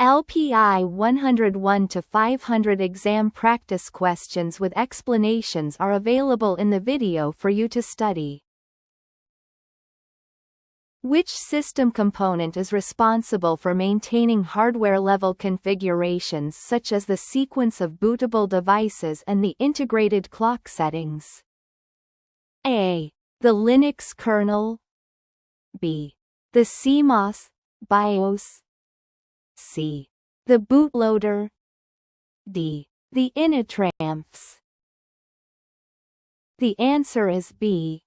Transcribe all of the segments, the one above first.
LPI 101-500 exam practice questions with explanations are available in the video for you to study. Which system component is responsible for maintaining hardware-level configurations such as the sequence of bootable devices and the integrated clock settings? A. The Linux kernel. B. The CMOS, BIOS. C. The bootloader. D. The initramps. The answer is B.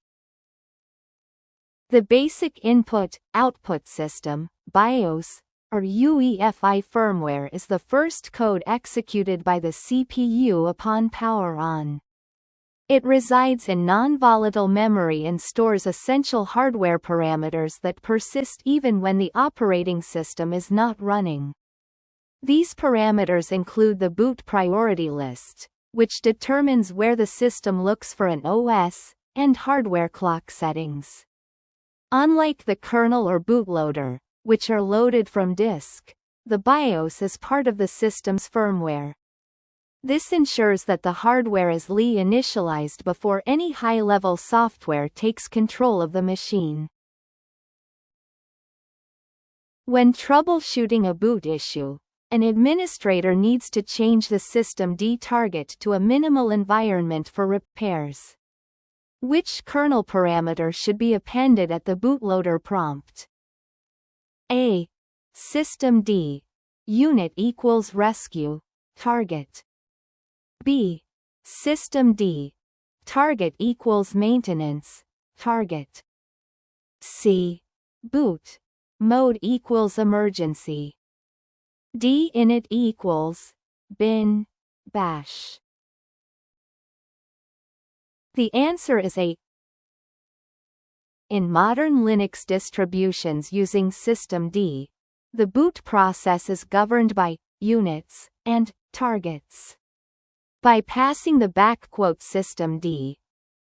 The basic input-output system, BIOS, or UEFI firmware is the first code executed by the CPU upon power on. It resides in non-volatile memory and stores essential hardware parameters that persist even when the operating system is not running. These parameters include the boot priority list, which determines where the system looks for an OS, and hardware clock settings. Unlike the kernel or bootloader, which are loaded from disk, the BIOS is part of the system's firmware. This ensures that the hardware is initialized before any high-level software takes control of the machine. When troubleshooting a boot issue, an administrator needs to change the system D target to a minimal environment for repairs. Which kernel parameter should be appended at the bootloader prompt? A. System D. Unit equals rescue, target. B. System D. Target equals maintenance, target. C. Boot. Mode equals emergency. D. Init equals bin, bash. The answer is A. In modern Linux distributions using System D, the boot process is governed by units and targets. By passing the "system D"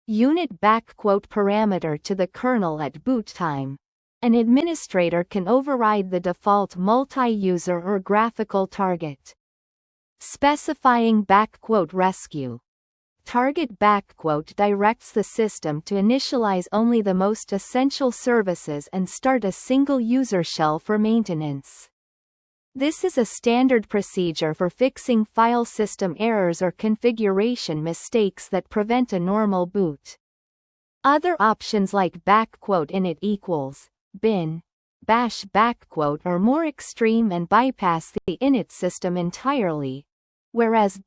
unit parameter to the kernel at boot time, an administrator can override the default multi-user or graphical target. Specifying "rescue" target directs the system to initialize only the most essential services and start a single user shell for maintenance. This is a standard procedure for fixing file system errors or configuration mistakes that prevent a normal boot. Other options like "init equals bin, bash" are more extreme and bypass the init system entirely, whereas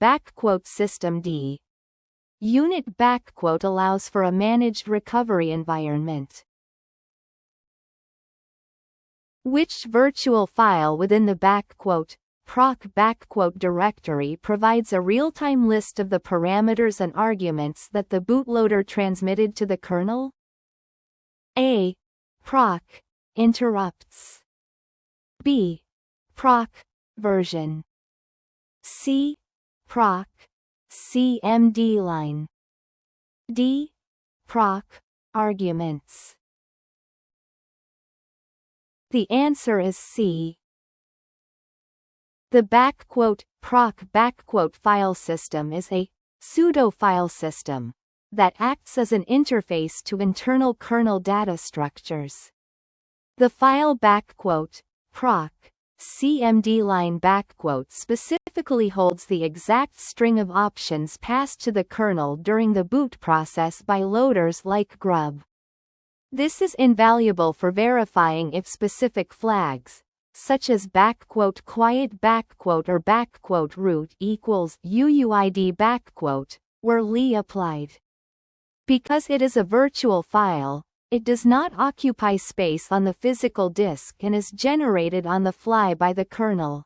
"system D" unit allows for a managed recovery environment. Which virtual file within the proc directory provides a real-time list of the parameters and arguments that the bootloader transmitted to the kernel? A. Proc interrupts. B. Proc version. C. Proc CMD line. D. Proc arguments. The answer is C. The proc file system is a pseudo file system that acts as an interface to internal kernel data structures. The file proc CMD line specifically holds the exact string of options passed to the kernel during the boot process by loaders like grub. This is invaluable for verifying if specific flags, such as quiet or root equals uuid were applied. Because it is a virtual file, it does not occupy space on the physical disk and is generated on the fly by the kernel.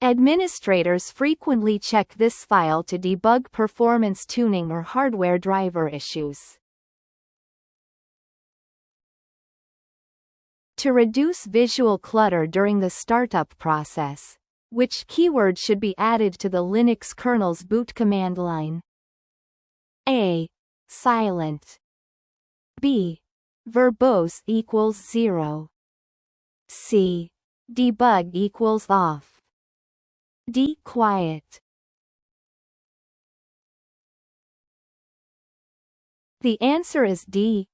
Administrators frequently check this file to debug performance tuning or hardware driver issues. To reduce visual clutter during the startup process, which keyword should be added to the Linux kernel's boot command line? A. Silent. B. Verbose equals 0. C. Debug equals off. D. Quiet. The answer is D.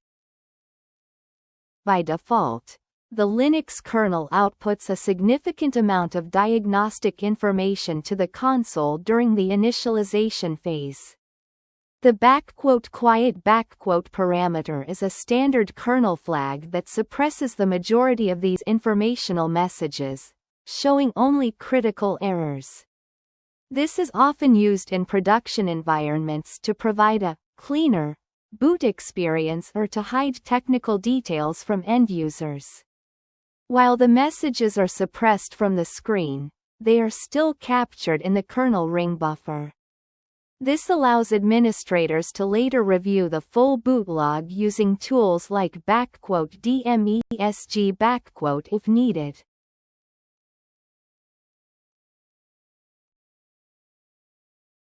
By default, the Linux kernel outputs a significant amount of diagnostic information to the console during the initialization phase. The quiet parameter is a standard kernel flag that suppresses the majority of these informational messages, showing only critical errors. This is often used in production environments to provide a cleaner boot experience or to hide technical details from end users. While the messages are suppressed from the screen, they are still captured in the kernel ring buffer. This allows administrators to later review the full boot log using tools like --dmesg if needed.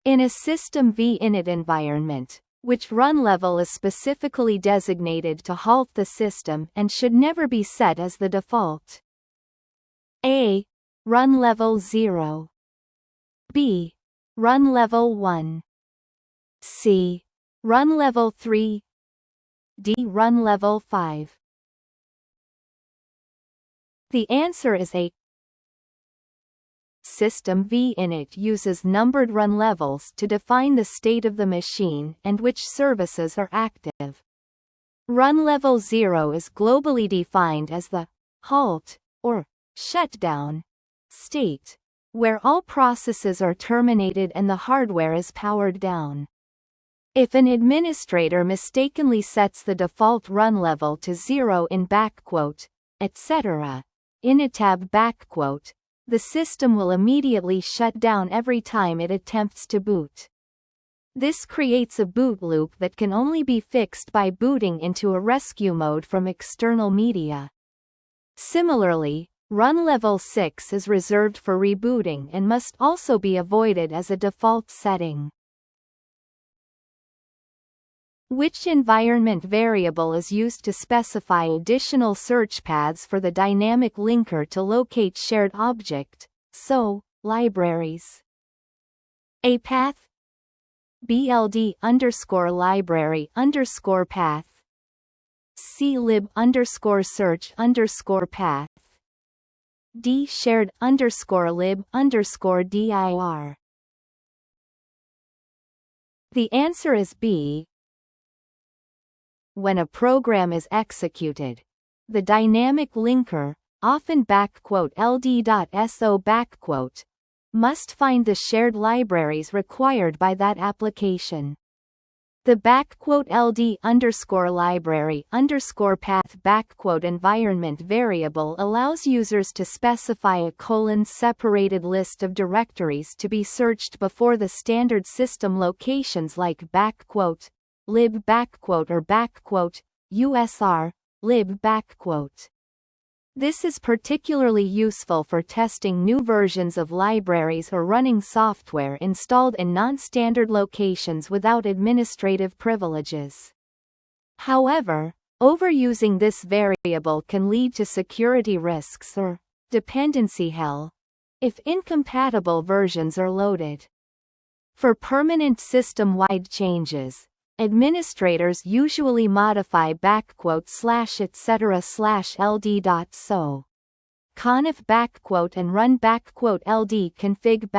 In a system v-init environment, which run level is specifically designated to halt the system and should never be set as the default. A. Run level 0. B. Run level 1. C. Run level 3. D. Run level 5. The answer is A. System v-init uses numbered run levels to define the state of the machine and which services are active. Run level 0 is globally defined as the halt, or shutdown, state, where all processes are terminated and the hardware is powered down. If an administrator mistakenly sets the default run level to 0 in etc., initab the system will immediately shut down every time it attempts to boot. This creates a boot loop that can only be fixed by booting into a rescue mode from external media. Similarly, run level 6 is reserved for rebooting and must also be avoided as a default setting. Which environment variable is used to specify additional search paths for the dynamic linker to locate shared object, so, libraries? A. Path. BLD_library_path. C. lib_search_path. D. shared_lib_dir. The answer is B. When a program is executed, the dynamic linker, often ld.so, must find the shared libraries required by that application. The ld_library_path environment variable allows users to specify a colon-separated list of directories to be searched before the standard system locations like lib or usr lib . This is particularly useful for testing new versions of libraries or running software installed in non-standard locations without administrative privileges. However, overusing this variable can lead to security risks or dependency hell if incompatible versions are loaded. For permanent system-wide changes, administrators usually modify /etc/ld.so, conf and run ld config .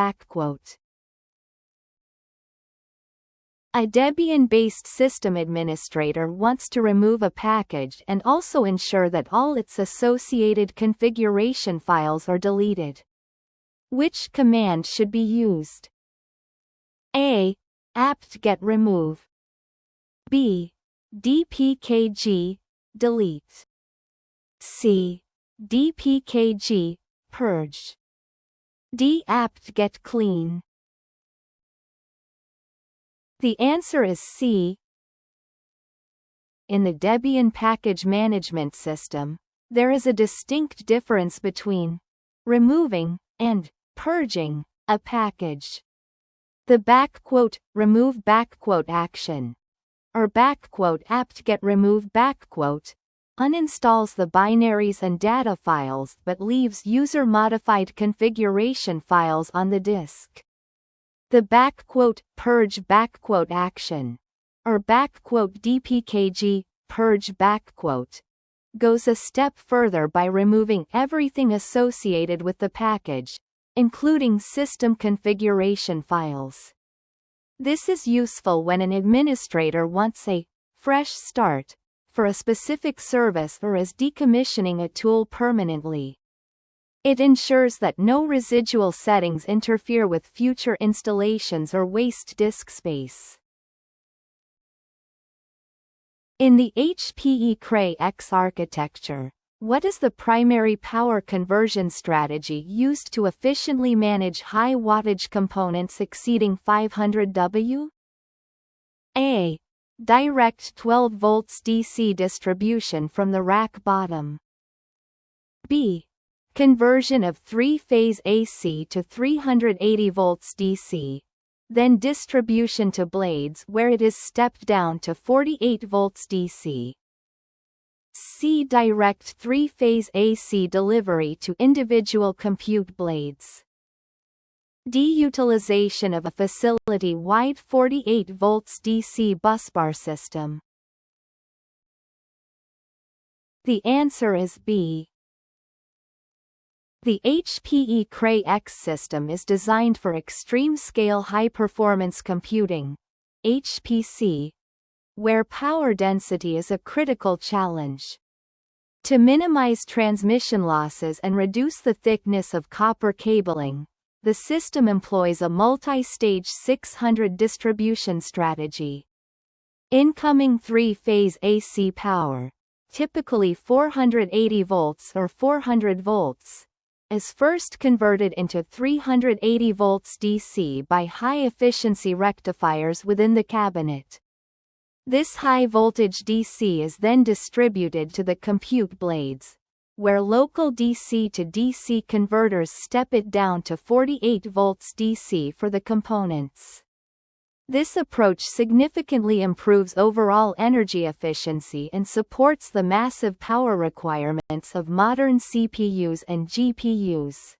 A Debian-based system administrator wants to remove a package and also ensure that all its associated configuration files are deleted. Which command should be used? A. apt-get remove. B. dpkg delete. C. dpkg purge. D. apt-get clean. The answer is C. In the Debian package management system, there is a distinct difference between removing and purging a package. The remove action, or apt-get remove uninstalls the binaries and data files but leaves user-modified configuration files on the disk. The "purge" action, or "dpkg purge" goes a step further by removing everything associated with the package, including system configuration files. This is useful when an administrator wants a fresh start for a specific service or is decommissioning a tool permanently. It ensures that no residual settings interfere with future installations or waste disk space. In the HPE Cray-X architecture, what is the primary power conversion strategy used to efficiently manage high wattage components exceeding 500 W? A. Direct 12 volts DC distribution from the rack bottom. B. Conversion of three-phase AC to 380 volts DC. Then distribution to blades where it is stepped down to 48 volts DC. C. Direct three-phase AC delivery to individual compute blades. D. Utilization of a facility-wide 48 volts DC busbar system. The answer is B. The HPE Cray-X system is designed for extreme-scale high-performance computing, HPC, where power density is a critical challenge. To minimize transmission losses and reduce the thickness of copper cabling, the system employs a multi-stage 600 distribution strategy. Incoming three-phase AC power, typically 480 volts or 400 volts, is first converted into 380 volts DC by high-efficiency rectifiers within the cabinet. This high-voltage DC is then distributed to the compute blades, where local DC to DC converters step it down to 48 volts DC for the components. This approach significantly improves overall energy efficiency and supports the massive power requirements of modern CPUs and GPUs.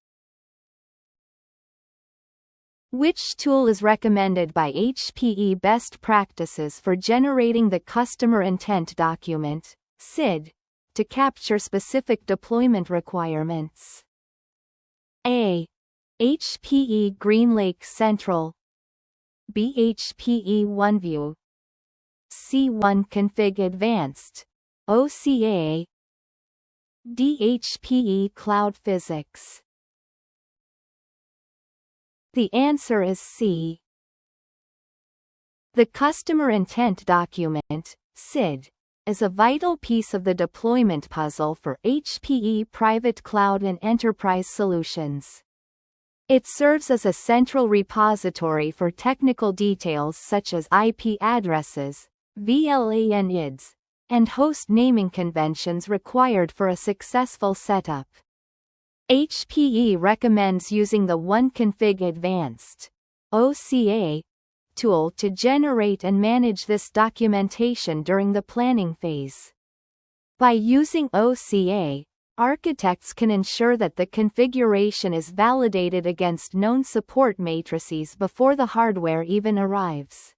Which tool is recommended by HPE Best Practices for generating the Customer Intent Document, CID, to capture specific deployment requirements? A. HPE GreenLake Central. B. HPE OneView. C. OneConfig Advanced, OCA. D. HPE Cloud Physics. The answer is C. The Customer Intent Document, CID, is a vital piece of the deployment puzzle for HPE private cloud and enterprise solutions. It serves as a central repository for technical details such as IP addresses, VLAN IDs, and host naming conventions required for a successful setup. HPE recommends using the OneConfig Advanced, OCA, tool to generate and manage this documentation during the planning phase. By using OCA, architects can ensure that the configuration is validated against known support matrices before the hardware even arrives.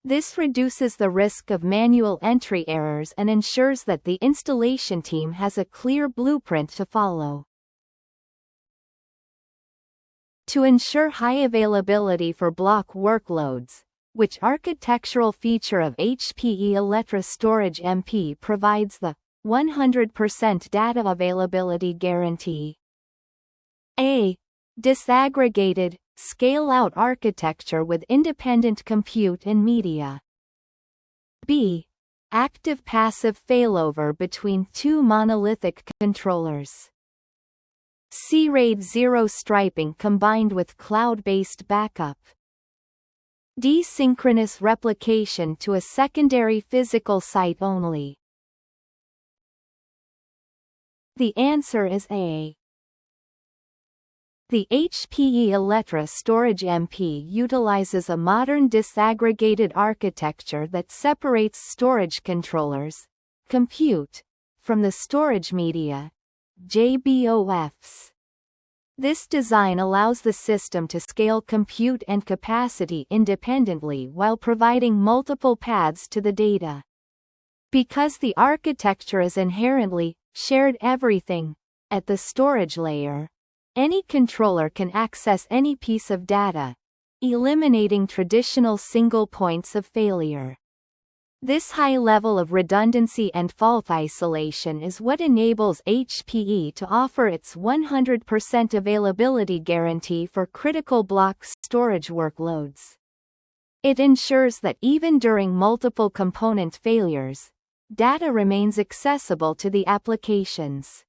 This reduces the risk of manual entry errors and ensures that the installation team has a clear blueprint to follow. To ensure high availability for block workloads, which architectural feature of HPE Alletra Storage MP provides the 100% data availability guarantee? A. Disaggregated, scale-out architecture with independent compute and media. B. Active-passive failover between two monolithic controllers. C. RAID 0 striping combined with cloud-based backup. D. Synchronous replication to a secondary physical site only. The answer is A. The HPE Alletra Storage MP utilizes a modern disaggregated architecture that separates storage controllers, compute, from the storage media, JBOFs. This design allows the system to scale compute and capacity independently while providing multiple paths to the data. Because the architecture is inherently shared everything at the storage layer, any controller can access any piece of data, eliminating traditional single points of failure. This high level of redundancy and fault isolation is what enables HPE to offer its 100% availability guarantee for critical block storage workloads. It ensures that even during multiple component failures, data remains accessible to the applications.